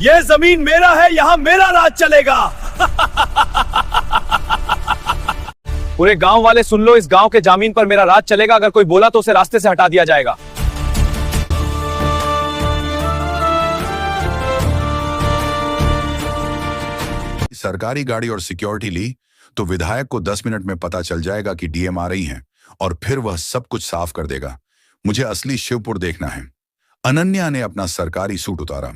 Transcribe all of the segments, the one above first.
ये जमीन मेरा है, यहां मेरा राज चलेगा। पूरे गांव वाले सुन लो, इस गांव के जमीन पर मेरा राज चलेगा। अगर कोई बोला तो उसे रास्ते से हटा दिया जाएगा। सरकारी गाड़ी और सिक्योरिटी ली तो विधायक को 10 मिनट में पता चल जाएगा कि डीएम आ रही हैं और फिर वह सब कुछ साफ कर देगा। मुझे असली शिवपुर देखना है। अनन्या ने अपना सरकारी सूट उतारा।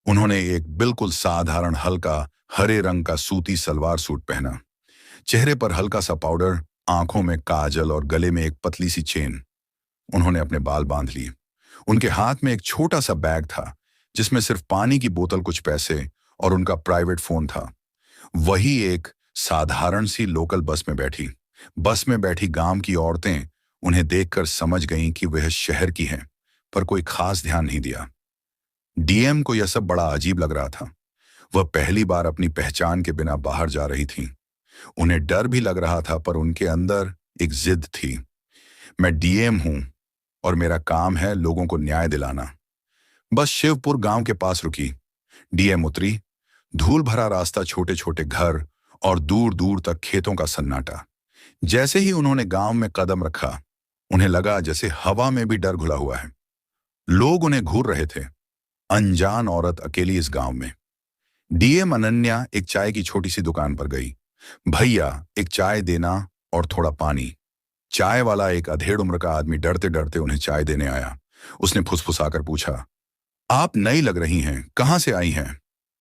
उन्होंने एक बिल्कुल साधारण हल्का हरे रंग का सूती सलवार सूट पहना। चेहरे पर हल्का सा पाउडर, आंखों में काजल और गले में एक पतली सी चेन। उन्होंने अपने बाल बांध लिए। उनके हाथ में एक छोटा सा बैग था जिसमें सिर्फ पानी की बोतल, कुछ पैसे और उनका प्राइवेट फोन था। वही एक साधारण सी लोकल बस में बैठी। बस में बैठी गांव की औरतें उन्हें देखकर समझ गईं कि वह शहर की हैं, पर कोई खास ध्यान नहीं दिया। डीएम को यह सब बड़ा अजीब लग रहा था। वह पहली बार अपनी पहचान के बिना बाहर जा रही थी। उन्हें डर भी लग रहा था, पर उनके अंदर एक जिद थी। मैं डीएम हूं और मेरा काम है लोगों को न्याय दिलाना। बस शिवपुर गांव के पास रुकी। डीएम उतरी। धूल भरा रास्ता, छोटे छोटे घर और दूर दूर तक खेतों का सन्नाटा। जैसे ही उन्होंने गांव में कदम रखा, उन्हें लगा जैसे हवा में भी डर घुला हुआ है। लोग उन्हें घूर रहे थे। अनजान औरत अकेली इस गांव में। डीएम अनन्या एक चाय की छोटी सी दुकान पर गई। भैया, एक चाय देना और थोड़ा पानी। चाय वाला, एक अधेड़ उम्र का आदमी, डरते डरते उन्हें चाय देने आया। उसने फुसफुसाकर पूछा, आप नई लग रही हैं, कहां से आई हैं?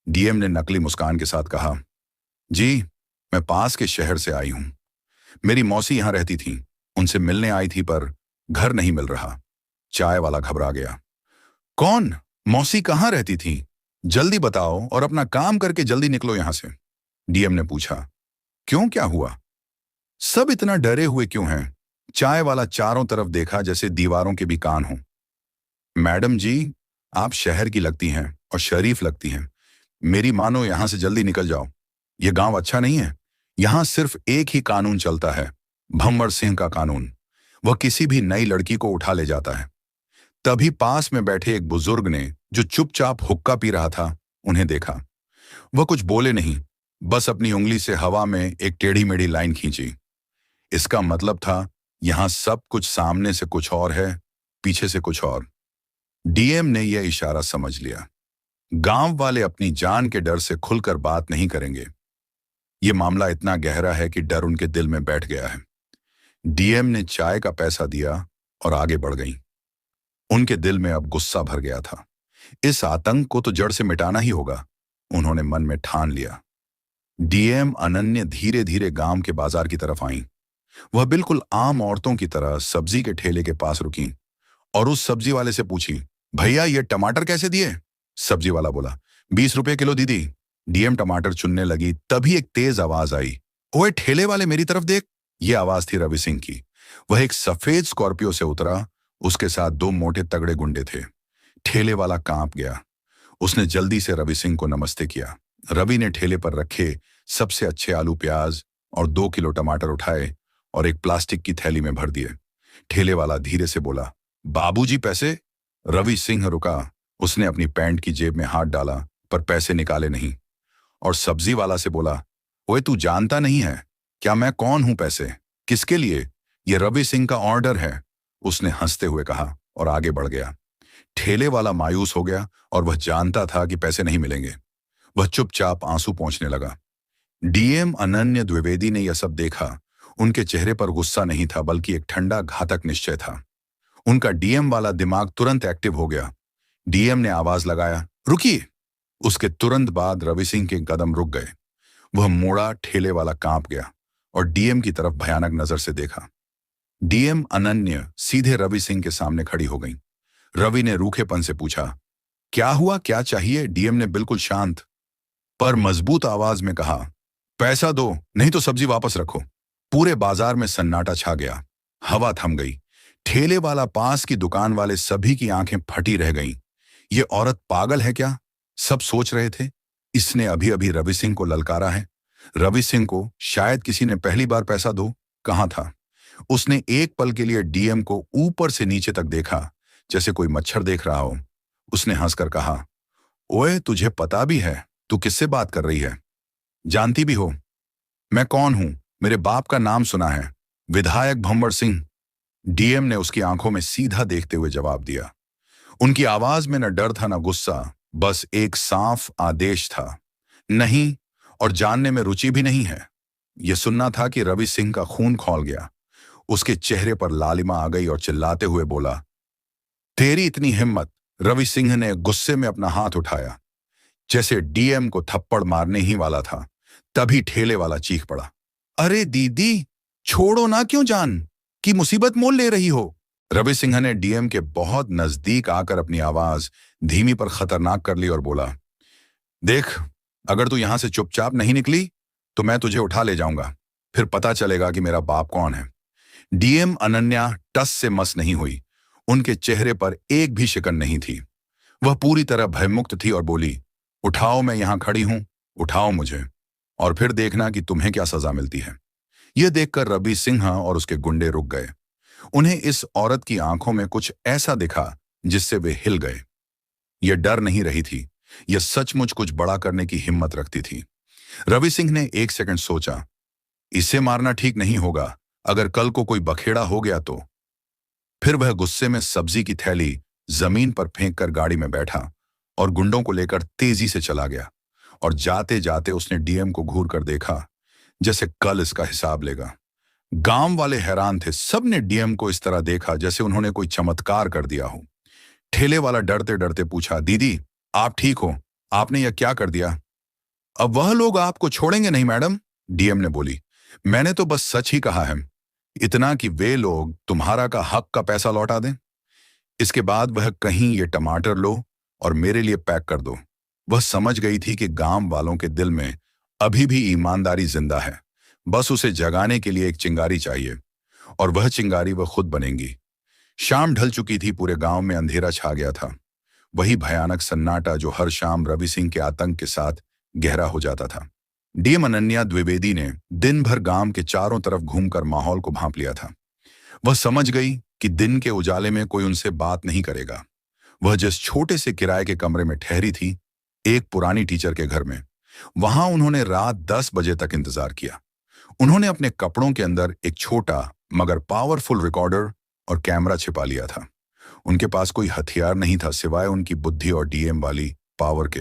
डीएम ने नकली मुस्कान के साथ कहा, जी, मैं पास के शहर से आई हूं। मेरी मौसी यहां रहती थी, उनसे मिलने आई थी, पर घर नहीं मिल रहा। चाय वाला घबरा गया। कौन? मौसी कहां रहती थी? जल्दी बताओ और अपना काम करके जल्दी निकलो यहां से। डीएम ने पूछा, क्यों, क्या हुआ? सब इतना डरे हुए क्यों हैं? चाय वाला चारों तरफ देखा जैसे दीवारों के भी कान हों। मैडम जी, आप शहर की लगती हैं और शरीफ लगती हैं। मेरी मानो, यहां से जल्दी निकल जाओ। यह गांव अच्छा नहीं है। यहां सिर्फ एक ही कानून चलता है, भंवर सिंह का कानून। वह किसी भी नई लड़की को उठा ले जाता है। तभी पास में बैठे एक बुजुर्ग ने, जो चुपचाप हुक्का पी रहा था, उन्हें देखा। वह कुछ बोले नहीं, बस अपनी उंगली से हवा में एक टेढ़ी मेढ़ी लाइन खींची। इसका मतलब था, यहां सब कुछ सामने से कुछ और है, पीछे से कुछ और। डीएम ने यह इशारा समझ लिया। गांव वाले अपनी जान के डर से खुलकर बात नहीं करेंगे। यह मामला इतना गहरा है कि डर उनके दिल में बैठ गया है। डीएम ने चाय का पैसा दिया और आगे बढ़ गई। उनके दिल में अब गुस्सा भर गया था। इस आतंक को तो जड़ से मिटाना ही होगा, उन्होंने मन में ठान लिया। डीएम अनन्या धीरे धीरे गांव के बाजार की तरफ आई। वह बिल्कुल आम औरतों की तरह सब्जी के ठेले के पास रुकी और उस सब्जी वाले से पूछी, भैया, ये टमाटर कैसे दिए? सब्जी वाला बोला, 20 रुपए किलो दीदी। डीएम टमाटर चुनने लगी, तभी एक तेज आवाज आई, ओए ठेले वाले, मेरी तरफ देख। यह आवाज थी रवि सिंह की। वह एक सफेद स्कॉर्पियो से उतरा। उसके साथ 2 मोटे तगड़े गुंडे थे। ठेले वाला कांप गया। उसने जल्दी से रवि सिंह को नमस्ते किया। रवि ने ठेले पर रखे सबसे अच्छे आलू, प्याज और 2 किलो टमाटर उठाए और एक प्लास्टिक की थैली में भर दिए। ठेले वाला धीरे से बोला, बाबूजी, पैसे? रवि सिंह रुका। उसने अपनी पैंट की जेब में हाथ डाला, पर पैसे निकाले नहीं, और सब्जी वाला से बोला, ओए, तू जानता नहीं है क्या मैं कौन हूं? पैसे किसके लिए? यह रवि सिंह का ऑर्डर है, उसने हंसते हुए कहा और आगे बढ़ गया। ठेले वाला मायूस हो गया और वह जानता था कि पैसे नहीं मिलेंगे। वह चुपचाप आंसू पोंछने लगा। डीएम अनन्या द्विवेदी ने यह सब देखा। उनके चेहरे पर गुस्सा नहीं था, बल्कि एक ठंडा घातक निश्चय था। उनका डीएम वाला दिमाग तुरंत एक्टिव हो गया। डीएम ने आवाज लगाया, रुकिए। उसके तुरंत बाद रवि सिंह के कदम रुक गए। वह मुड़ा। ठेले वाला कांप गया और डीएम की तरफ भयानक नजर से देखा। डीएम अनन्या सीधे रवि सिंह के सामने खड़ी हो गई। रवि ने रूखेपन से पूछा, क्या हुआ, क्या चाहिए? डीएम ने बिल्कुल शांत पर मजबूत आवाज में कहा, पैसा दो, नहीं तो सब्जी वापस रखो। पूरे बाजार में सन्नाटा छा गया। हवा थम गई। ठेले वाला, पास की दुकान वाले, सभी की आंखें फटी रह गईं। ये औरत पागल है क्या? सब सोच रहे थे। इसने अभी अभी रवि सिंह को ललकारा है। रवि सिंह को शायद किसी ने पहली बार पैसा दो कहा था। उसने एक पल के लिए डीएम को ऊपर से नीचे तक देखा, जैसे कोई मच्छर देख रहा हो। उसने हंसकर कहा, ओए, तुझे पता भी है तू किससे बात कर रही है? जानती भी हो मैं कौन हूं? मेरे बाप का नाम सुना है, विधायक भंवर सिंह। डीएम ने उसकी आंखों में सीधा देखते हुए जवाब दिया। उनकी आवाज में न डर था न गुस्सा, बस एक साफ आदेश था। नहीं, और जानने में रुचि भी नहीं है। यह सुनना था कि रवि सिंह का खून खौल गया। उसके चेहरे पर लालिमा आ गई और चिल्लाते हुए बोला, तेरी इतनी हिम्मत? रवि सिंह ने गुस्से में अपना हाथ उठाया, जैसे डीएम को थप्पड़ मारने ही वाला था। तभी ठेले वाला चीख पड़ा, अरे दीदी, छोड़ो ना, क्यों जान की मुसीबत मोल ले रही हो? रवि सिंह ने डीएम के बहुत नजदीक आकर अपनी आवाज धीमी पर खतरनाक कर ली और बोला, देख, अगर तू यहां से चुपचाप नहीं निकली तो मैं तुझे उठा ले जाऊंगा, फिर पता चलेगा कि मेरा बाप कौन है। डीएम अनन्या टस से मस नहीं हुई। उनके चेहरे पर एक भी शिकन नहीं थी। वह पूरी तरह भयमुक्त थी और बोली, उठाओ, मैं यहां खड़ी हूं, उठाओ मुझे, और फिर देखना कि तुम्हें क्या सजा मिलती है। यह देखकर रवि सिंह और उसके गुंडे रुक गए। उन्हें इस औरत की आंखों में कुछ ऐसा दिखा जिससे वे हिल गए। यह डर नहीं रही थी, यह सचमुच कुछ बड़ा करने की हिम्मत रखती थी। रवि सिंह ने एक सेकंड सोचा, इसे मारना ठीक नहीं होगा, अगर कल को कोई बखेड़ा हो गया तो। फिर वह गुस्से में सब्जी की थैली जमीन पर फेंक कर गाड़ी में बैठा और गुंडों को लेकर तेजी से चला गया। और जाते जाते उसने डीएम को घूर कर देखा, जैसे कल इसका हिसाब लेगा। गांव वाले हैरान थे। सबने डीएम को इस तरह देखा जैसे उन्होंने कोई चमत्कार कर दिया हो। ठेले वाला डरते डरते पूछा, दीदी, आप ठीक हो? आपने यह क्या कर दिया? अब वह लोग आपको छोड़ेंगे नहीं मैडम, डीएम ने बोली। मैंने तो बस सच ही कहा है, इतना कि वे लोग तुम्हारा का हक का पैसा लौटा दें। इसके बाद वह कहीं ये टमाटर लो और मेरे लिए पैक कर दो। वह समझ गई थी कि गांव वालों के दिल में अभी भी ईमानदारी जिंदा है। बस उसे जगाने के लिए एक चिंगारी चाहिए, और वह चिंगारी वह खुद बनेंगी। शाम ढल चुकी थी, पूरे गांव में अंधेरा छा गया था। वही भयानक सन्नाटा जो हर शाम रवि सिंह के आतंक के साथ गहरा हो जाता था। डीएम अनन्या द्विवेदी ने दिन भर गांव के चारों तरफ घूमकर माहौल को भांप लिया था। वह समझ गई कि दिन के उजाले में कोई उनसे बात नहीं करेगा। वह जिस छोटे से किराए के कमरे में ठहरी थी, एक पुरानी टीचर के घर में, वहां उन्होंने रात 10 बजे तक इंतजार किया। उन्होंने अपने कपड़ों के अंदर एक छोटा मगर पावरफुल रिकॉर्डर और कैमरा छिपा लिया था। उनके पास कोई हथियार नहीं था सिवाय उनकी बुद्धि और डीएम वाली पावर के।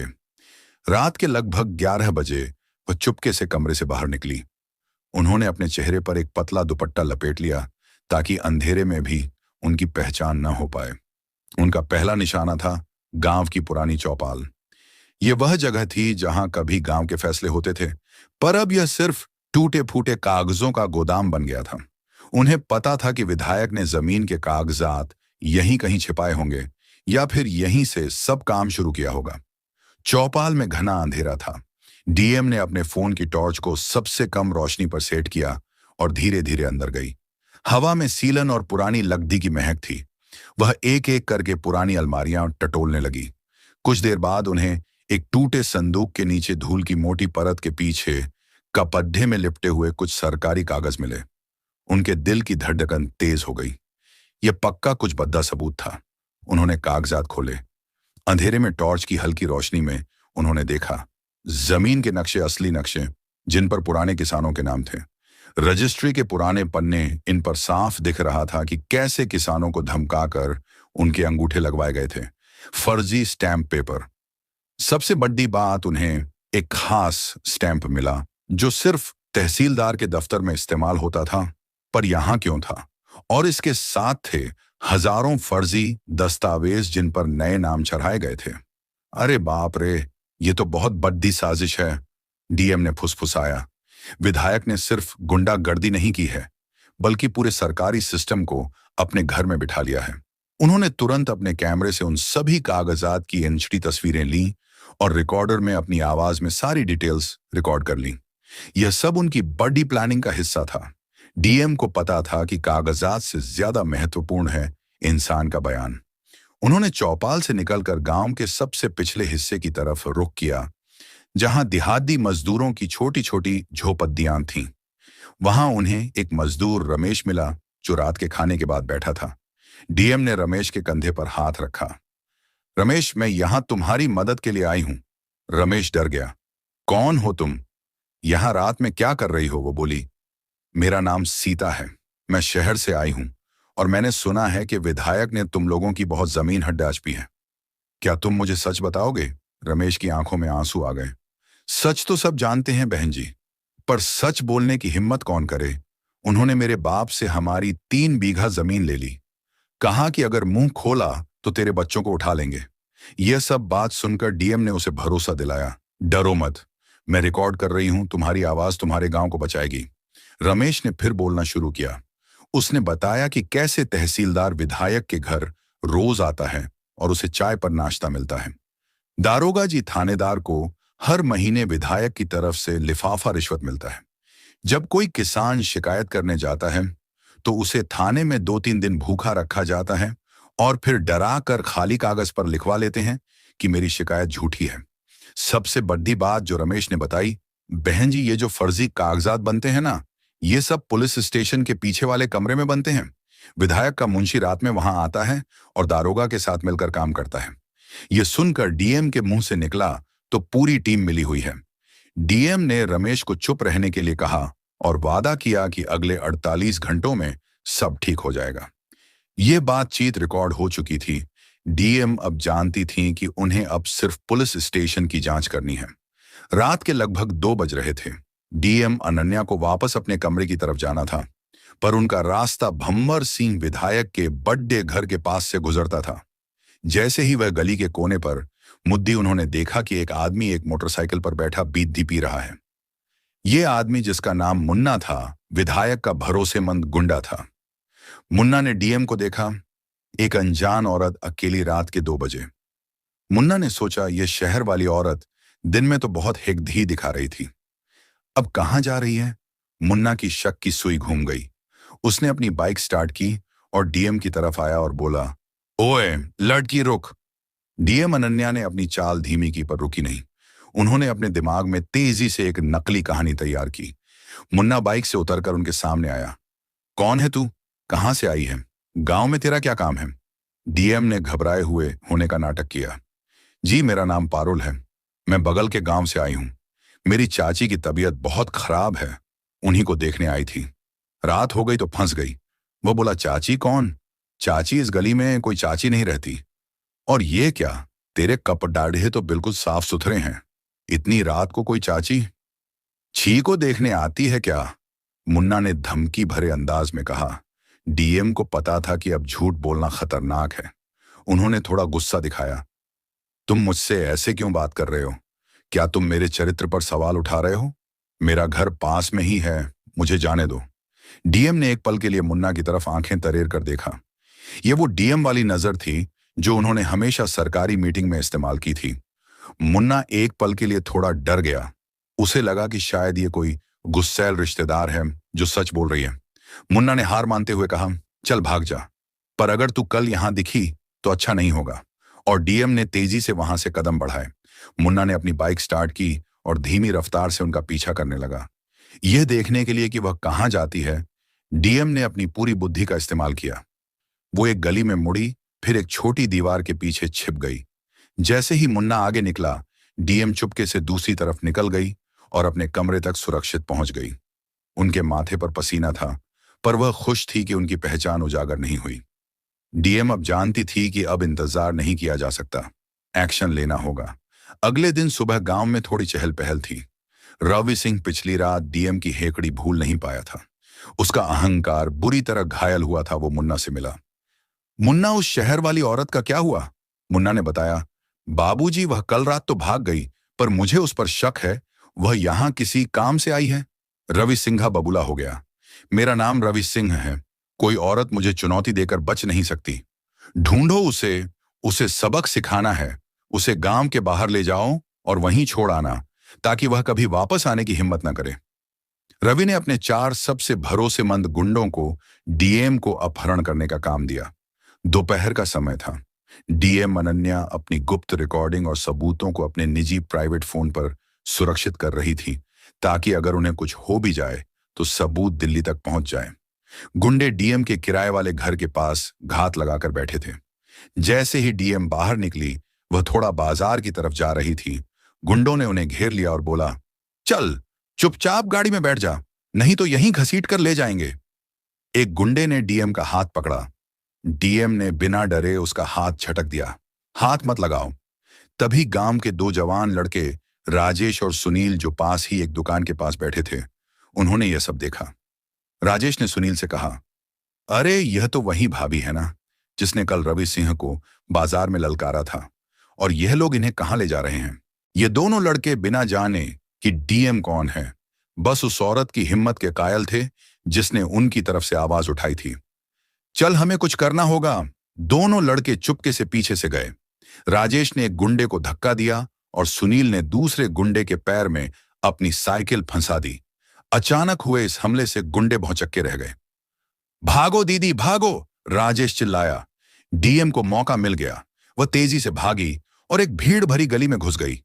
रात के लगभग 11 बजे वह चुपके से कमरे से बाहर निकली। उन्होंने अपने चेहरे पर एक पतला दुपट्टा लपेट लिया ताकि अंधेरे में भी उनकी पहचान न हो पाए। उनका पहला निशाना था गांव की पुरानी चौपाल। यह वह जगह थी जहां कभी गांव के फैसले होते थे, पर अब यह सिर्फ टूटे फूटे कागजों का गोदाम बन गया था। उन्हें पता था कि विधायक ने जमीन के कागजात यहीं कहीं छिपाए होंगे, या फिर यहीं से सब काम शुरू किया होगा। चौपाल में घना अंधेरा था। डीएम ने अपने फोन की टॉर्च को सबसे कम रोशनी पर सेट किया और धीरे धीरे अंदर गई। हवा में सीलन और पुरानी लकड़ी की महक थी। वह एक एक करके पुरानी अलमारियां टटोलने लगी। कुछ देर बाद उन्हें एक टूटे संदूक के नीचे धूल की मोटी परत के पीछे कपड्ढे में लिपटे हुए कुछ सरकारी कागज मिले। उनके दिल की धड़कन तेज हो गई। यह पक्का कुछ भद्दा सबूत था। उन्होंने कागजात खोले। अंधेरे में टॉर्च की हल्की रोशनी में उन्होंने देखा जमीन के नक्शे, असली नक्शे जिन पर पुराने किसानों के नाम थे। रजिस्ट्री के पुराने पन्ने, इन पर साफ दिख रहा था कि कैसे किसानों को धमकाकर उनके अंगूठे लगवाए गए थे। फर्जी स्टैंप पेपर। सबसे बड़ी बात, उन्हें एक खास स्टैंप मिला जो सिर्फ तहसीलदार के दफ्तर में इस्तेमाल होता था, पर यहां क्यों था? और इसके साथ थे हजारों फर्जी दस्तावेज जिन पर नए नाम चढ़ाए गए थे। अरे बाप रे, ये तो बहुत बड़ी साजिश है, डीएम ने फुसफुसाया। विधायक ने सिर्फ गुंडागर्दी नहीं की है, बल्कि पूरे सरकारी सिस्टम को अपने घर में बिठा लिया है। उन्होंने तुरंत अपने कैमरे से उन सभी कागजात की एचडी तस्वीरें लीं और रिकॉर्डर में अपनी आवाज में सारी डिटेल्स रिकॉर्ड कर लीं। यह सब उनकी बड़ी प्लानिंग का हिस्सा था। डीएम को पता था कि कागजात से ज्यादा महत्वपूर्ण है इंसान का बयान। उन्होंने चौपाल से निकलकर गांव के सबसे पिछले हिस्से की तरफ रुख किया, जहां देहाती मजदूरों की छोटी छोटी झोपड़ियां थीं। वहां उन्हें एक मजदूर रमेश मिला जो रात के खाने के बाद बैठा था। डीएम ने रमेश के कंधे पर हाथ रखा। रमेश, मैं यहां तुम्हारी मदद के लिए आई हूं। रमेश डर गया। कौन हो तुम? यहां रात में क्या कर रही हो? वो बोली। मेरा नाम सीता है, मैं शहर से आई हूं और मैंने सुना है कि विधायक ने तुम लोगों की बहुत जमीन हड़प है। क्या तुम मुझे सच बताओगे? रमेश की आंखों में आंसू आ गए। सच तो सब जानते हैं बहन जी, पर सच बोलने की हिम्मत कौन करे? उन्होंने मेरे बाप से हमारी 3 बीघा जमीन ले ली। कहा कि अगर मुंह खोला तो तेरे बच्चों को उठा लेंगे। यह सब बात सुनकर डीएम ने उसे भरोसा दिलाया। डरो मत, मैं रिकॉर्ड कर रही हूं, तुम्हारी आवाज तुम्हारे गांव को बचाएगी। रमेश ने फिर बोलना शुरू किया। उसने बताया कि कैसे तहसीलदार विधायक के घर रोज आता है और उसे चाय पर नाश्ता मिलता है। दारोगा जी थानेदार को हर महीने विधायक की तरफ से लिफाफा रिश्वत मिलता है। जब कोई किसान शिकायत करने जाता है तो उसे थाने में 2-3 दिन भूखा रखा जाता है और फिर डरा कर खाली कागज पर लिखवा लेते हैं कि मेरी शिकायत झूठी है। सबसे बड़ी बात जो रमेश ने बताई, बहन जी, ये जो फर्जी कागजात बनते हैं ना, ये सब पुलिस स्टेशन के पीछे वाले कमरे में बनते हैं। विधायक का मुंशी रात में वहां आता है और दारोगा के साथ मिलकर काम करता है। ये सुनकर डीएम के मुंह से निकला तो पूरी टीम मिली हुई है। डीएम ने रमेश को चुप रहने के लिए कहा और वादा किया कि अगले 48 घंटों में सब ठीक हो जाएगा। ये बातचीत रिकॉर्ड हो चुकी थी। डीएम अब जानती थी कि उन्हें अब सिर्फ पुलिस स्टेशन की जांच करनी है। रात के लगभग 2 बज रहे थे। डीएम अनन्या को वापस अपने कमरे की तरफ जाना था, पर उनका रास्ता भंवर सिंह विधायक के बड़े घर के पास से गुजरता था। जैसे ही वह गली के कोने पर मुद्दी, उन्होंने देखा कि एक आदमी एक मोटरसाइकिल पर बैठा बीड़ी पी रहा है। यह आदमी, जिसका नाम मुन्ना था, विधायक का भरोसेमंद गुंडा था। मुन्ना ने डीएम को देखा। एक अनजान औरत अकेली रात के 2 बजे। मुन्ना ने सोचा, यह शहर वाली औरत दिन में तो बहुत हिगधी दिखा रही थी, अब कहां जा रही है? मुन्ना की शक की सुई घूम गई। उसने अपनी बाइक स्टार्ट की और डीएम की तरफ आया और बोला, ओए लड़की रुक। डीएम अनन्या ने अपनी चाल धीमी की, पर रुकी नहीं। उन्होंने अपने दिमाग में तेजी से एक नकली कहानी तैयार की। मुन्ना बाइक से उतरकर उनके सामने आया। कौन है तू? कहां से आई है? गांव में तेरा क्या काम है? डीएम ने घबराए हुए होने का नाटक किया। जी, मेरा नाम पारुल है, मैं बगल के गांव से आई हूं। मेरी चाची की तबीयत बहुत खराब है, उन्हीं को देखने आई थी। रात हो गई तो फंस गई। वो बोला, चाची कौन? चाची, इस गली में कोई चाची नहीं रहती। और ये क्या, तेरे कप दाढ़े तो बिल्कुल साफ सुथरे हैं, इतनी रात को कोई चाची? छी को देखने आती है क्या? मुन्ना ने धमकी भरे अंदाज में कहा। डीएम को पता था कि अब झूठ बोलना खतरनाक है। उन्होंने थोड़ा गुस्सा दिखाया। तुम मुझसे ऐसे क्यों बात कर रहे हो? क्या तुम मेरे चरित्र पर सवाल उठा रहे हो? मेरा घर पास में ही है, मुझे जाने दो। डीएम ने एक पल के लिए मुन्ना की तरफ आंखें तरेर कर देखा। यह वो डीएम वाली नजर थी जो उन्होंने हमेशा सरकारी मीटिंग में इस्तेमाल की थी। मुन्ना एक पल के लिए थोड़ा डर गया। उसे लगा कि शायद ये कोई गुस्सैल रिश्तेदार है जो सच बोल रही है। मुन्ना ने हार मानते हुए कहा, चल भाग जा, पर अगर तू कल यहां दिखी तो अच्छा नहीं होगा। और डीएम ने तेजी से वहां से कदम बढ़ाए। मुन्ना ने अपनी बाइक स्टार्ट की और धीमी रफ्तार से उनका पीछा करने लगा। यह देखने के लिए कि वह कहां जाती है, डीएम ने अपनी पूरी बुद्धि का इस्तेमाल किया। वो एक गली में मुड़ी, फिर एक छोटी दीवार के पीछे छिप गई। जैसे ही मुन्ना आगे निकला, डीएम चुपके से दूसरी तरफ निकल गई और अपने कमरे तक सुरक्षित पहुंच गई। उनके माथे पर पसीना था, पर वह खुश थी कि उनकी पहचान उजागर नहीं हुई। डीएम अब जानती थी कि अब इंतजार नहीं किया जा सकता, एक्शन लेना होगा। अगले दिन सुबह गांव में थोड़ी चहल पहल थी। रवि सिंह पिछली रात डीएम की हेकड़ी भूल नहीं पाया था। उसका अहंकार बुरी तरह घायल हुआ था। वो मुन्ना से मिला। मुन्ना, उस शहर वाली औरत का क्या हुआ? मुन्ना ने बताया, बाबूजी, वह कल रात तो भाग गई, पर मुझे उस पर शक है वह यहां किसी काम से आई है। रवि सिंघा बबूला हो गया। मेरा नाम रवि सिंह है, कोई औरत मुझे चुनौती देकर बच नहीं सकती। ढूंढो उसे, उसे सबक सिखाना है। उसे गांव के बाहर ले जाओ और वहीं छोड़ आना, ताकि वह कभी वापस आने की हिम्मत न करे। रवि ने अपने 4 सबसे भरोसेमंद गुंडों को डीएम को अपहरण करने का काम दिया। दोपहर का समय था। डीएम अनन्या अपनी गुप्त रिकॉर्डिंग और सबूतों को अपने निजी प्राइवेट फोन पर सुरक्षित कर रही थी, ताकि अगर उन्हें कुछ हो भी जाए तो सबूत दिल्ली तक पहुंच जाए। गुंडे डीएम के किराए वाले घर के पास घात लगाकर बैठे थे। जैसे ही डीएम बाहर निकली, वह थोड़ा बाजार की तरफ जा रही थी। गुंडों ने उन्हें घेर लिया और बोला, चल चुपचाप गाड़ी में बैठ जा, नहीं तो यहीं घसीट कर ले जाएंगे। एक गुंडे ने डीएम का हाथ पकड़ा। डीएम ने बिना डरे उसका हाथ झटक दिया। हाथ मत लगाओ। तभी गांव के दो जवान लड़के राजेश और सुनील, जो पास ही एक दुकान के पास बैठे थे, उन्होंने यह सब देखा। राजेश ने सुनील से कहा, अरे यह तो वही भाभी है ना, जिसने कल रवि सिंह को बाजार में ललकारा था, और यह लोग इन्हें कहां ले जा रहे हैं। ये दोनों लड़के बिना जाने कि डीएम कौन है, बस उस औरत की हिम्मत के कायल थे जिसने उनकी तरफ से आवाज उठाई थी। चल हमें कुछ करना होगा। दोनों लड़के चुपके से पीछे से गए। राजेश ने एक गुंडे को धक्का दिया और सुनील ने दूसरे गुंडे के पैर में अपनी साइकिल फंसा दी। अचानक हुए इस हमले से गुंडे भौचक्के रह गए। भागो दीदी भागो, राजेश चिल्लाया। डीएम को मौका मिल गया। वह तेजी से भागी और एक भीड़ भरी गली में घुस गई।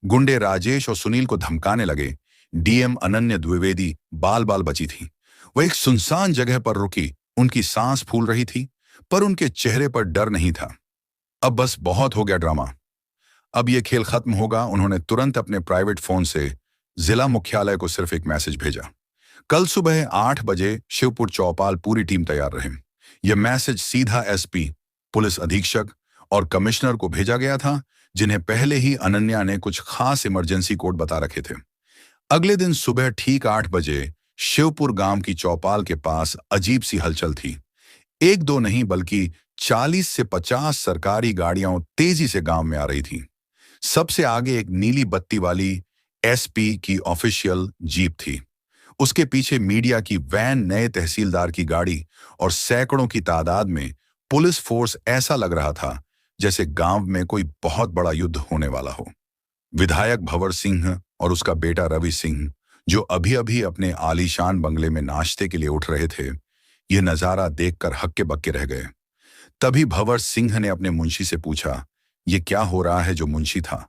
गुंडे राजेश और सुनील को धमकाने लगे। डीएम अनन्या द्विवेदी बाल बाल बची थी। वह एक सुनसान जगह पर रुकी। उनकी सांस फूल रही थी, पर उनके चेहरे पर डर नहीं था। अब बस बहुत हो गया ड्रामा, अब यह खेल खत्म होगा। उन्होंने तुरंत अपने प्राइवेट फोन से जिला मुख्यालय को सिर्फ एक मैसेज भेजा, कल सुबह 8 बजे शिवपुर चौपाल, पूरी टीम तैयार रहे। यह मैसेज सीधा एसपी, पुलिस अधीक्षक और कमिश्नर को भेजा गया था, जिन्हें पहले ही अनन्या ने कुछ खास इमरजेंसी कोड बता रखे थे। अगले दिन सुबह ठीक 8 बजे शिवपुर गांव की चौपाल के पास अजीब सी हलचल थी। एक दो नहीं बल्कि 40 से 50 सरकारी गाड़ियां तेजी से गांव में आ रही थीं। सबसे आगे एक नीली बत्ती वाली एसपी की ऑफिशियल जीप थी। उसके पीछे मीडिया की वैन, नए तहसीलदार की गाड़ी और सैकड़ों की तादाद में पुलिस फोर्स। ऐसा लग रहा था जैसे गांव में कोई बहुत बड़ा युद्ध होने वाला हो। विधायक भंवर सिंह और उसका बेटा रवि सिंह, जो अभी अभी अपने आलीशान बंगले में नाश्ते के लिए उठ रहे थे, यह नजारा देखकर हक्के बक्के रह गए। तभी भंवर सिंह ने अपने मुंशी से पूछा, यह क्या हो रहा है। जो मुंशी था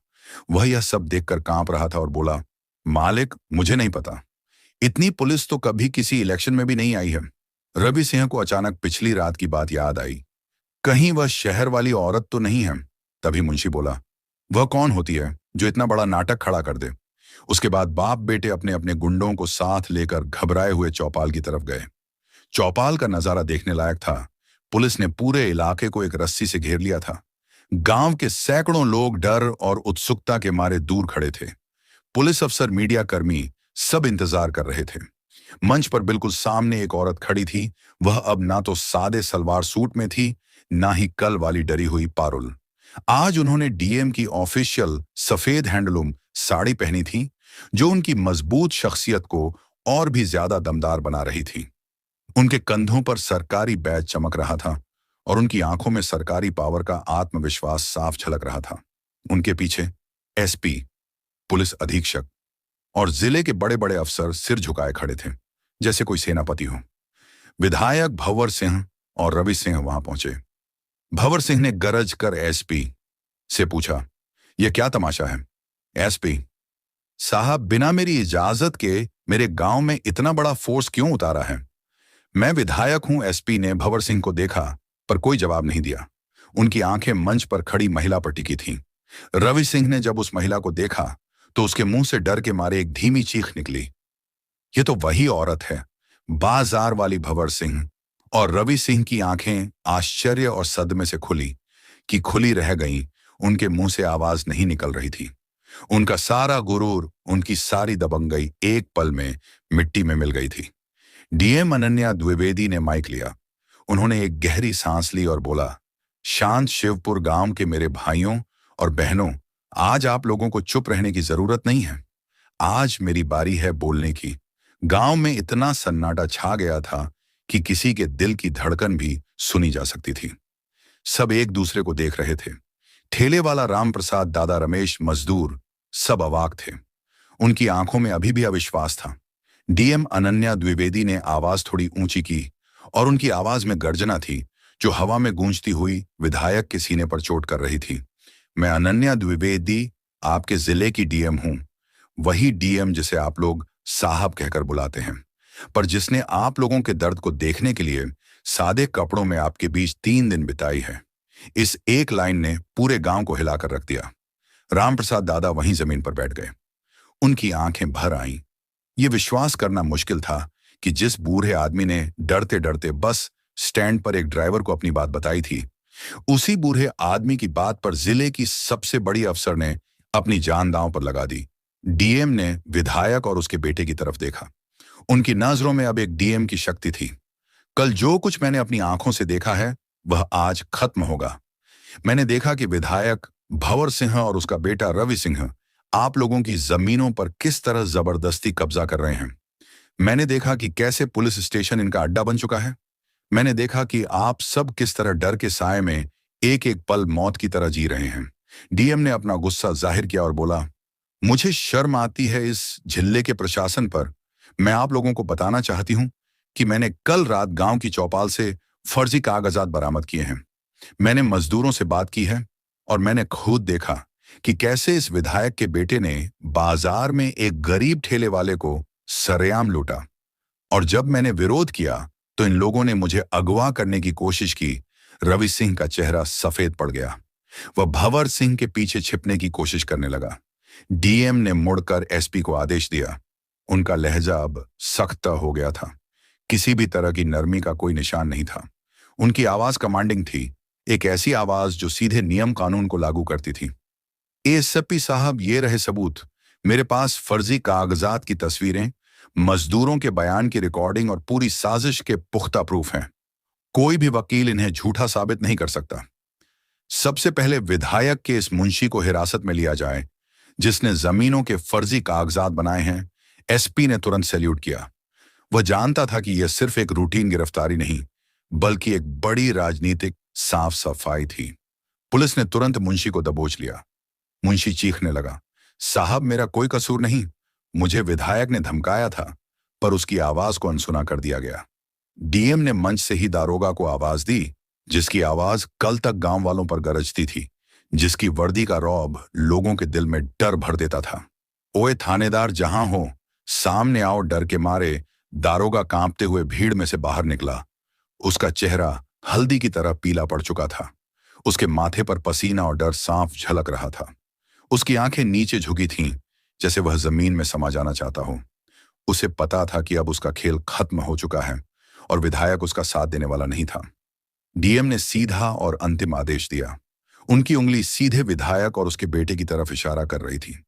वह यह सब देखकर कांप रहा था और बोला, मालिक मुझे नहीं पता, इतनी पुलिस तो कभी किसी इलेक्शन में भी नहीं आई है। रवि सिंह को अचानक पिछली रात की बात याद आई। कहीं वह शहर वाली औरत तो नहीं है। तभी मुंशी बोला, वह कौन होती है जो इतना बड़ा नाटक खड़ा कर दे। उसके बाद बाप बेटे अपने अपने गुंडों को साथ लेकर घबराए हुए चौपाल की तरफ गए। चौपाल का नजारा देखने लायक था। पुलिस ने पूरे इलाके को एक रस्सी से घेर लिया था। गांव के सैकड़ों लोग डर और उत्सुकता के मारे दूर खड़े थे। पुलिस अफसर, मीडिया कर्मी सब इंतजार कर रहे थे। मंच पर बिल्कुल सामने एक औरत खड़ी थी। वह अब ना तो सादे सलवार सूट में थी, ना ही कल वाली डरी हुई पारुल। आज उन्होंने डीएम की ऑफिशियल सफेद हैंडलूम साड़ी पहनी थी, जो उनकी मजबूत शख्सियत को और भी ज्यादा दमदार बना रही थी। उनके कंधों पर सरकारी बैज चमक रहा था और उनकी आंखों में सरकारी पावर का आत्मविश्वास साफ झलक रहा था। उनके पीछे एसपी, पुलिस अधीक्षक और जिले के बड़े बड़े अफसर सिर झुकाए खड़े थे, जैसे कोई सेनापति हो। विधायक भंवर सिंह और रवि सिंह वहां पहुंचे। भंवर सिंह ने गरज कर एसपी से पूछा, यह क्या तमाशा है। एसपी साहब, बिना मेरी इजाजत के मेरे गांव में इतना बड़ा फोर्स क्यों उतारा है। मैं विधायक हूं। एसपी ने भंवर सिंह को देखा पर कोई जवाब नहीं दिया। उनकी आंखें मंच पर खड़ी महिला पर टिकी थीं। रवि सिंह ने जब उस महिला को देखा तो उसके मुंह से डर के मारे एक धीमी चीख निकली। यह तो वही औरत है, बाजार वाली भंवर सिंह। और रवि सिंह की आंखें आश्चर्य और सदमे से खुली कि खुली रह गईं। उनके मुंह से आवाज नहीं निकल रही थी। उनका सारा गुरूर, उनकी सारी दबंगई एक पल में मिट्टी में मिल गई थी। डीएम अनन्या द्विवेदी ने माइक लिया। उन्होंने एक गहरी सांस ली और बोला, शांत शिवपुर गांव के मेरे भाइयों और बहनों, आज आप लोगों को चुप रहने की जरूरत नहीं है। आज मेरी बारी है बोलने की। गांव में इतना सन्नाटा छा गया था कि किसी के दिल की धड़कन भी सुनी जा सकती थी। सब एक दूसरे को देख रहे थे। ठेले वाला राम प्रसाद, दादा रमेश, मजदूर सब अवाक थे। उनकी आंखों में अभी भी अविश्वास था। डीएम अनन्या द्विवेदी ने आवाज थोड़ी ऊंची की और उनकी आवाज में गर्जना थी, जो हवा में गूंजती हुई विधायक के सीने पर चोट कर रही थी। मैं अनन्या द्विवेदी आपके जिले की डीएम हूं। वही डीएम जिसे आप लोग साहब कहकर बुलाते हैं, पर जिसने आप लोगों के दर्द को देखने के लिए सादे कपड़ों में आपके बीच 3 दिन बिताई है। इस एक लाइन ने पूरे गांव को हिलाकर रख दिया। रामप्रसाद दादा वहीं जमीन पर बैठ गए। उनकी आंखें भर आईं। ये विश्वास करना मुश्किल था कि जिस बूढ़े आदमी ने डरते डरते बस स्टैंड पर एक ड्राइवर को अपनी बात बताई थी, उसी बूढ़े आदमी की बात पर जिले की सबसे बड़ी अफसर ने अपनी जान दांव पर लगा दी। डीएम ने विधायक और उसके बेटे की तरफ देखा। उनकी नजरों में अब एक डीएम की शक्ति थी। कल जो कुछ मैंने अपनी आंखों से देखा है वह आज खत्म होगा। मैंने देखा कि विधायक भंवर सिंह और उसका बेटा रवि सिंह आप लोगों की जमीनों पर किस तरह जबरदस्ती कब्जा कर रहे हैं। मैंने देखा कि कैसे पुलिस स्टेशन इनका अड्डा बन चुका है। मैंने देखा कि आप सब किस तरह डर के साए में एक एक पल मौत की तरह जी रहे हैं। डीएम ने अपना गुस्सा जाहिर किया और बोला, मुझे शर्म आती है इस जिले के प्रशासन पर। मैं आप लोगों को बताना चाहती हूं कि मैंने कल रात गांव की चौपाल से फर्जी कागजात बरामद किए हैं। मैंने मजदूरों से बात की है और मैंने खुद देखा कि कैसे इस विधायक के बेटे ने बाजार में एक गरीब ठेले वाले को सरेआम लूटा। और जब मैंने विरोध किया तो इन लोगों ने मुझे अगवा करने की कोशिश की। रवि सिंह का चेहरा सफेद पड़ गया। वह भंवर सिंह के पीछे छिपने की कोशिश करने लगा। डीएम ने मुड़कर एसपी को आदेश दिया। उनका लहजा अब सख्त हो गया था। किसी भी तरह की नरमी का कोई निशान नहीं था। उनकी आवाज कमांडिंग थी, एक ऐसी आवाज जो सीधे नियम कानून को लागू करती थी। एएसपी साहब, ये रहे सबूत। मेरे पास फर्जी कागजात की तस्वीरें, मजदूरों के बयान की रिकॉर्डिंग और पूरी साजिश के पुख्ता प्रूफ हैं। कोई भी वकील इन्हें झूठा साबित नहीं कर सकता। सबसे पहले विधायक के इस मुंशी को हिरासत में लिया जाए जिसने जमीनों के फर्जी कागजात बनाए हैं। एसपी ने तुरंत सैल्यूट किया। वह जानता था कि यह सिर्फ एक रूटीन गिरफ्तारी नहीं बल्कि एक बड़ी राजनीतिक साफ सफाई थी। पुलिस ने तुरंत मुंशी को दबोच लिया। मुंशी चीखने लगा, साहब मेरा कोई कसूर नहीं। मुझे विधायक ने धमकाया था पर उसकी आवाज को अनसुना कर दिया गया। डीएम ने मंच से ही दारोगा को आवाज दी, जिसकी आवाज कल तक गांव वालों पर गरजती थी, जिसकी वर्दी का रौब लोगों के दिल में डर भर देता था। ओए थानेदार, जहां हो सामने आओ। डर के मारे दारोगा कांपते हुए भीड़ में से बाहर निकला। उसका चेहरा हल्दी की तरह पीला पड़ चुका था। उसके माथे पर पसीना और डर साफ झलक रहा था। उसकी आंखें नीचे झुकी थीं, जैसे वह जमीन में समा जाना चाहता हो। उसे पता था कि अब उसका खेल खत्म हो चुका है और विधायक उसका साथ देने वाला नहीं था। डीएम ने सीधा और अंतिम आदेश दिया। उनकी उंगली सीधे विधायक और उसके बेटे की तरफ इशारा कर रही थी।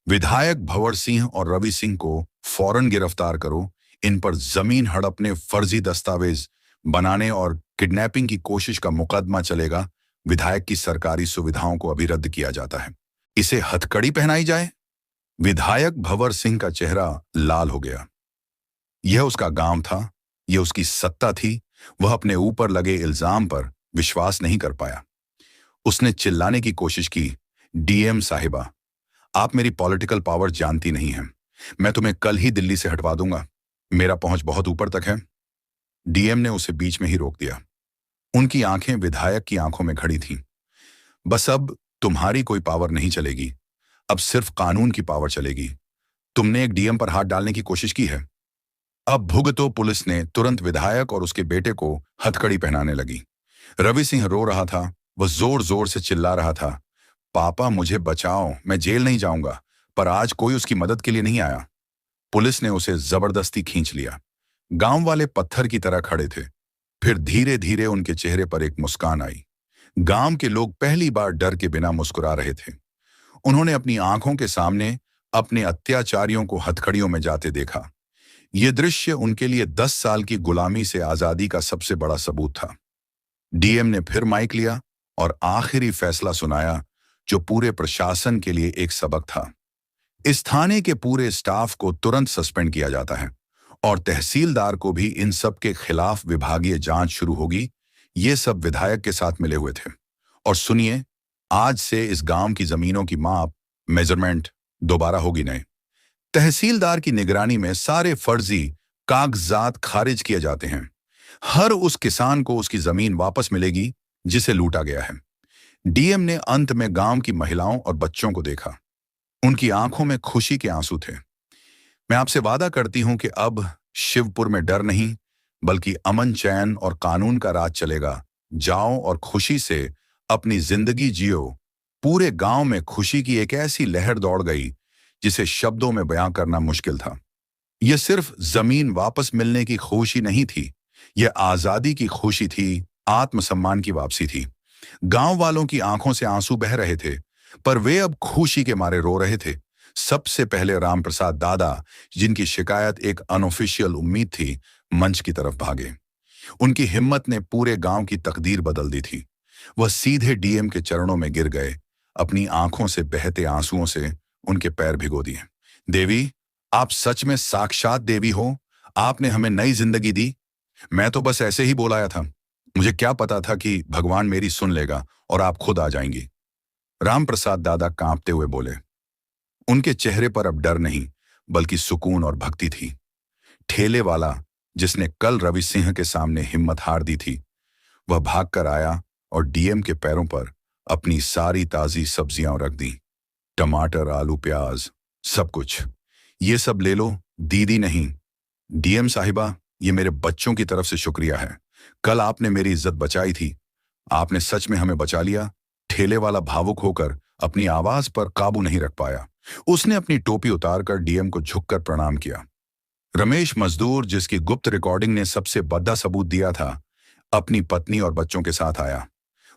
विधायक भंवर सिंह और रवि सिंह को फौरन गिरफ्तार करो। इन पर जमीन हड़पने, फर्जी दस्तावेज बनाने और किडनैपिंग की कोशिश का मुकदमा चलेगा। विधायक की सरकारी सुविधाओं को अभी रद्द किया जाता है। इसे हथकड़ी पहनाई जाए। विधायक भंवर सिंह का चेहरा लाल हो गया। यह उसका गांव था, यह उसकी सत्ता थी। वह अपने ऊपर लगे इल्जाम पर विश्वास नहीं कर पाया। उसने चिल्लाने की कोशिश की, डीएम साहिबा, आप मेरी पॉलिटिकल पावर जानती नहीं हैं। मैं तुम्हें कल ही दिल्ली से हटवा दूंगा। मेरा पहुंच बहुत ऊपर तक है। डीएम ने उसे बीच में ही रोक दिया। उनकी आंखें विधायक की आंखों में खड़ी थीं। बस अब तुम्हारी कोई पावर नहीं चलेगी, अब सिर्फ कानून की पावर चलेगी। तुमने एक डीएम पर हाथ डालने की कोशिश की है, अब भुगतो। पुलिस ने तुरंत विधायक और उसके बेटे को हथकड़ी पहनाने लगी। रवि सिंह रो रहा था। वह जोर जोर से चिल्ला रहा था, पापा मुझे बचाओ, मैं जेल नहीं जाऊंगा। पर आज कोई उसकी मदद के लिए नहीं आया। पुलिस ने उसे जबरदस्ती खींच लिया। गांव वाले पत्थर की तरह खड़े थे। फिर धीरे धीरे उनके चेहरे पर एक मुस्कान आई। गांव के लोग पहली बार डर के बिना मुस्कुरा रहे थे। उन्होंने अपनी आंखों के सामने अपने अत्याचारियों को हथकड़ियों में जाते देखा। यह दृश्य उनके लिए 10 साल की गुलामी से आजादी का सबसे बड़ा सबूत था। डीएम ने फिर माइक लिया और आखिरी फैसला सुनाया, जो पूरे प्रशासन के लिए एक सबक था। इस थाने के पूरे स्टाफ को तुरंत सस्पेंड किया जाता है और तहसीलदार को भी इन सब के खिलाफ विभागीय जांच शुरू होगी। ये सब विधायक के साथ मिले हुए थे। और सुनिए, आज से इस गांव की जमीनों की माप, मेजरमेंट दोबारा होगी नहीं। तहसीलदार की निगरानी में सारे फर्जी कागजात खारिज किए जाते हैं। हर उस किसान को उसकी जमीन वापस मिलेगी जिसे लूटा गया है। डीएम ने अंत में गांव की महिलाओं और बच्चों को देखा। उनकी आंखों में खुशी के आंसू थे। मैं आपसे वादा करती हूं कि अब शिवपुर में डर नहीं बल्कि अमन, चैन और कानून का राज चलेगा। जाओ और खुशी से अपनी जिंदगी जियो। पूरे गांव में खुशी की एक ऐसी लहर दौड़ गई जिसे शब्दों में बयां करना मुश्किल था। यह सिर्फ जमीन वापस मिलने की खुशी नहीं थी, यह आजादी की खुशी थी, आत्मसम्मान की वापसी थी। गांव वालों की आंखों से आंसू बह रहे थे, पर वे अब खुशी के मारे रो रहे थे। सबसे पहले रामप्रसाद दादा, जिनकी शिकायत एक अनऑफिशियल उम्मीद थी, मंच की तरफ भागे। उनकी हिम्मत ने पूरे गांव की तकदीर बदल दी थी। वह सीधे डीएम के चरणों में गिर गए, अपनी आंखों से बहते आंसुओं से उनके पैर भिगो दिए। देवी, आप सच में साक्षात देवी हो। आपने हमें नई जिंदगी दी। मैं तो बस ऐसे ही बोलाया था। मुझे क्या पता था कि भगवान मेरी सुन लेगा और आप खुद आ जाएंगी। रामप्रसाद दादा कांपते हुए बोले। उनके चेहरे पर अब डर नहीं, बल्कि सुकून और भक्ति थी। ठेले वाला, जिसने कल रवि सिंह के सामने हिम्मत हार दी थी, वह भागकर आया और डीएम के पैरों पर अपनी सारी ताजी सब्जियां रख दी। टमाटर, आलू, प्याज, सब कुछ। ये सब ले लो, दीदी नहीं। डीएम साहिबा, ये मेरे बच्चों की तरफ से शुक्रिया है। कल आपने मेरी इज्जत बचाई थी। आपने सच में हमें बचा लिया। ठेले वाला भावुक होकर अपनी आवाज पर काबू नहीं रख पाया। उसने अपनी टोपी उतारकर डीएम को झुककर प्रणाम किया। रमेश मजदूर, जिसकी गुप्त रिकॉर्डिंग ने सबसे बड़ा सबूत दिया था, अपनी पत्नी और बच्चों के साथ आया।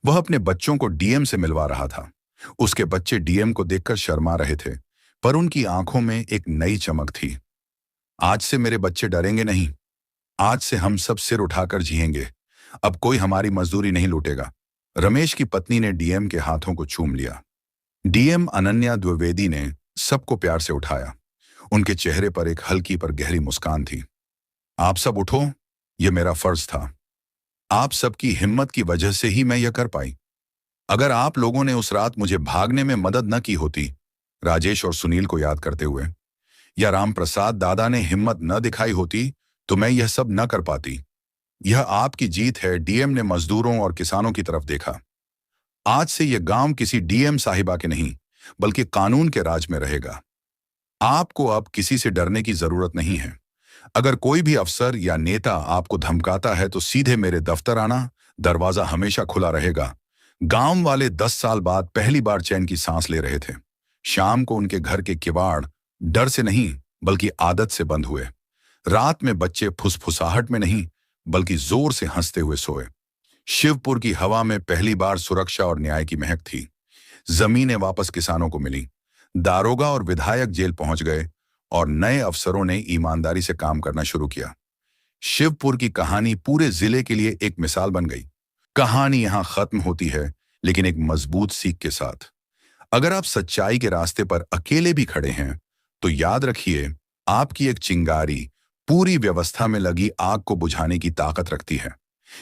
वह अपने बच्चों को डीएम से मिलवा रहा था। उसके बच्चे डीएम को देखकर शर्मा रहे थे, पर उनकी आंखों में एक नई चमक थी। आज से मेरे बच्चे डरेंगे नहीं। आज से हम सब सिर उठाकर जिएंगे। अब कोई हमारी मजदूरी नहीं लूटेगा। रमेश की पत्नी ने डीएम के हाथों को चूम लिया। डीएम अनन्या द्विवेदी ने सबको प्यार से उठाया। उनके चेहरे पर एक हल्की पर गहरी मुस्कान थी। आप सब उठो, यह मेरा फर्ज था। आप सबकी हिम्मत की वजह से ही मैं यह कर पाई। अगर आप लोगों ने उस रात मुझे भागने में मदद न की होती, राजेश और सुनील को याद करते हुए, या रामप्रसाद दादा ने हिम्मत न दिखाई होती, तो मैं यह सब न कर पाती। यह आपकी जीत है। डीएम ने मजदूरों और किसानों की तरफ देखा। आज से यह गांव किसी डीएम साहिबा के नहीं, बल्कि कानून के राज में रहेगा। आपको अब किसी से डरने की जरूरत नहीं है। अगर कोई भी अफसर या नेता आपको धमकाता है तो सीधे मेरे दफ्तर आना, दरवाजा हमेशा खुला रहेगा। गांव वाले 10 साल बाद पहली बार चैन की सांस ले रहे थे। शाम को उनके घर के किवाड़ डर से नहीं, बल्कि आदत से बंद हुए। रात में बच्चे फुसफुसाहट में नहीं, बल्कि जोर से हंसते हुए सोए। शिवपुर की हवा में पहली बार सुरक्षा और न्याय की महक थी। जमीनें वापस किसानों को मिली। दारोगा और विधायक जेल पहुंच गए और नए अफसरों ने ईमानदारी से काम करना शुरू किया। शिवपुर की कहानी पूरे जिले के लिए एक मिसाल बन गई। कहानी यहां खत्म होती है, लेकिन एक मजबूत सीख के साथ। अगर आप सच्चाई के रास्ते पर अकेले भी खड़े हैं, तो याद रखिए, आपकी एक चिंगारी पूरी व्यवस्था में लगी आग को बुझाने की ताकत रखती है।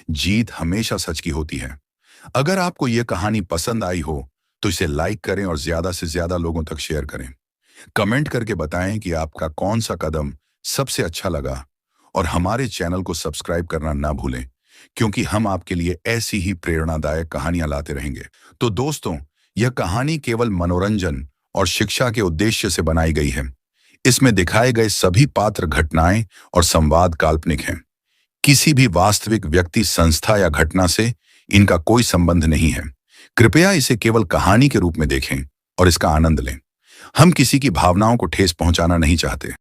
जीत हमेशा सच की होती है। अगर आपको यह कहानी पसंद आई हो, तो इसे लाइक करें और ज्यादा से ज्यादा लोगों तक शेयर करें। कमेंट करके बताएं कि आपका कौन सा कदम सबसे अच्छा लगा, और हमारे चैनल को सब्सक्राइब करना ना भूलें, क्योंकि हम आपके लिए ऐसी ही प्रेरणादायक कहानियां लाते रहेंगे। तो दोस्तों, यह कहानी केवल मनोरंजन और शिक्षा के उद्देश्य से बनाई गई है। इसमें दिखाए गए सभी पात्र, घटनाएं और संवाद काल्पनिक हैं। किसी भी वास्तविक व्यक्ति, संस्था या घटना से इनका कोई संबंध नहीं है। कृपया इसे केवल कहानी के रूप में देखें और इसका आनंद लें। हम किसी की भावनाओं को ठेस पहुंचाना नहीं चाहते।